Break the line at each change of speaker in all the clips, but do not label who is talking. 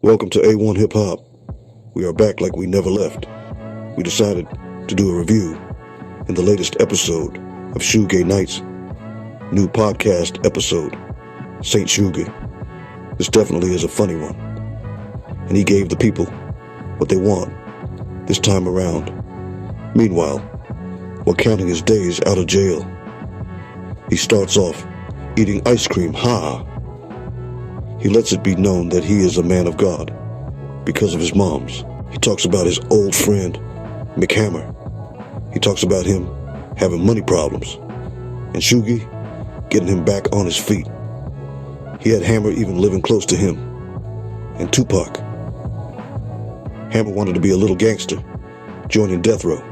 Welcome to A1 Hip Hop. We are back like we never left. We decided to do a review in the latest episode of Suge Knight's new podcast episode, Saint Suge. This definitely is a funny one. And he gave the people what they want this time around. Meanwhile, while counting his days out of jail, he starts off eating ice cream. He lets it be known that he is a man of God because of his moms. He talks about his old friend, McHammer. He talks about him having money problems and Suge getting him back on his feet. He had Hammer even living close to him. And Tupac. Hammer wanted to be a little gangster, joining Death Row.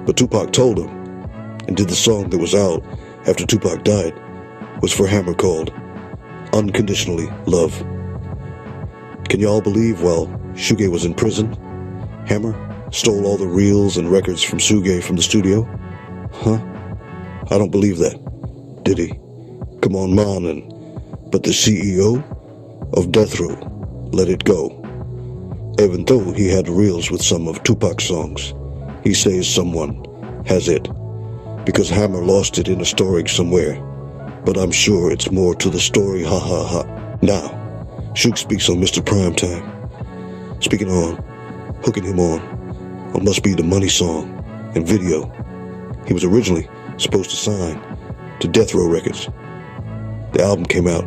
But Tupac told him, and did the song that was out after Tupac died, was for Hammer, called Unconditionally Love. Can y'all believe while Suge was in prison, Hammer stole all the reels and records from Suge from the studio? I don't believe that. Did he? Come on, man, but the CEO of Death Row let it go. Even though he had reels with some of Tupac's songs, he says someone has it, because Hammer lost it in a storage somewhere. But I'm sure it's more to the story, Now, Suge speaks on Mr. Primetime, speaking on, hooking him on Must Be the Money song and video. He was originally supposed to sign to Death Row Records. The album came out,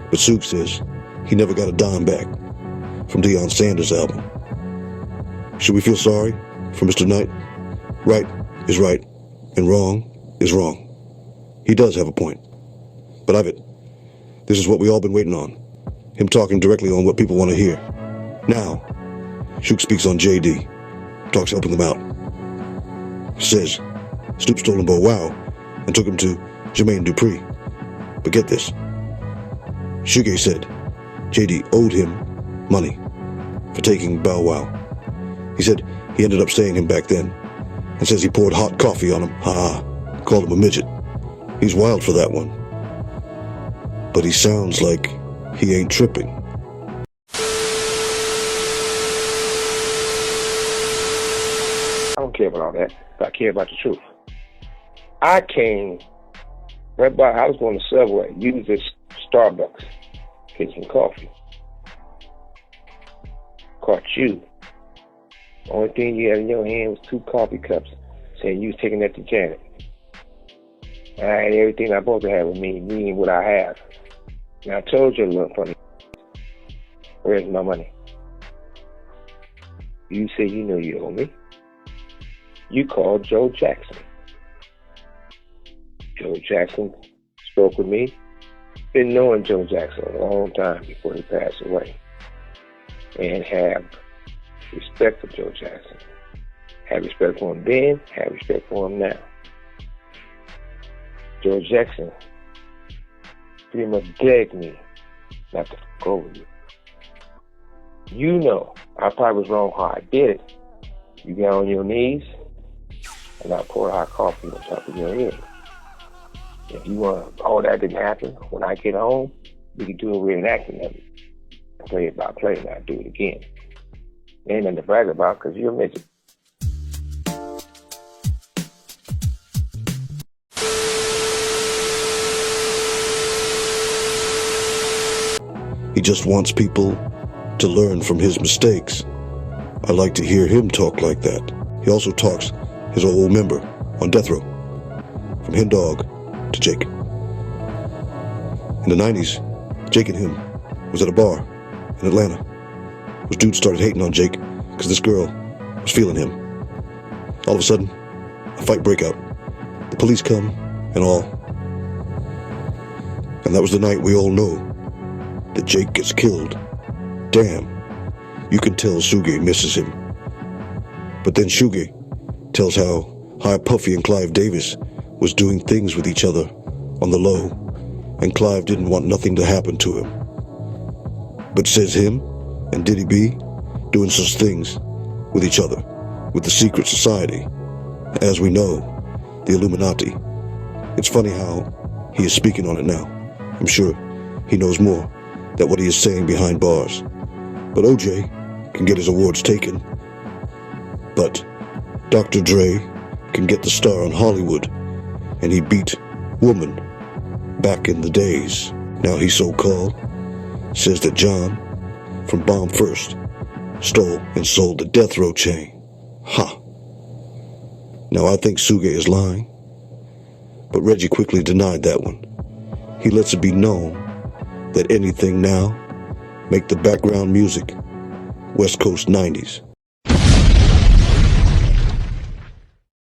but Suge says he never got a dime back from Deion Sanders' album. Should we feel sorry for Mr. Knight? Right is right, and wrong is wrong. He does have a point. But Ivan, this is what we all been waiting on. Him talking directly on what people want to hear. Now, Suge speaks on JD. Talks helping them out. Says Snoop stole him Bow Wow and took him to Jermaine Dupri. But get this. Suge said JD owed him money for taking Bow Wow. He said he ended up staying him back then and says he poured hot coffee on him. Called him a midget. He's wild for that one. But he sounds like he ain't tripping.
I don't care about all that, but I care about the truth. I came right by, I was going to Subway, used this Starbucks, get some coffee. Caught you. The only thing you had in your hand was 2 coffee cups, saying you was taking that to Janet. I had everything I'm supposed to have with me, meaning what I have. And I told you a little funny. Where's my money? You say you know you owe me. You called Joe Jackson. Joe Jackson spoke with me. Been knowing Joe Jackson a long time before he passed away. And have respect for Joe Jackson. Have respect for him then, have respect for him now. Joe Jackson pretty much begged me not to fuck over you. You know, I probably was wrong how I did it. You got on your knees, and I poured hot coffee on top of your head. If you want, all that didn't happen, when I get home, we can do a reenactment of it. Play it by play, and I'll do it again. Ain't nothing to brag about, because you're a midget.
He just wants people to learn from his mistakes. I like to hear him talk like that. He also talks his old member on Death Row, from Hen Dog to Jake. In the 90s, Jake and him was at a bar in Atlanta. Those dudes started hating on Jake because this girl was feeling him. All of a sudden, a fight break out. The police come and all. And that was the night we all know that Jake gets killed. Damn, you can tell Suge misses him. But then Suge tells how High Puffy and Clive Davis was doing things with each other on the low, and Clive didn't want nothing to happen to him. But says him and Diddy B doing such things with each other, with the secret society, as we know, the Illuminati. It's funny how he is speaking on it now. I'm sure he knows more than what he is saying behind bars. But OJ can get his awards taken. But Dr. Dre can get the star on Hollywood, and he beat Woman back in the days. Now he so-called says that John from Bomb First stole and sold the death row chain. Ha! Now I think Suge is lying, but Reggie quickly denied that one. He lets it be known that anything now make the background music West Coast 90s.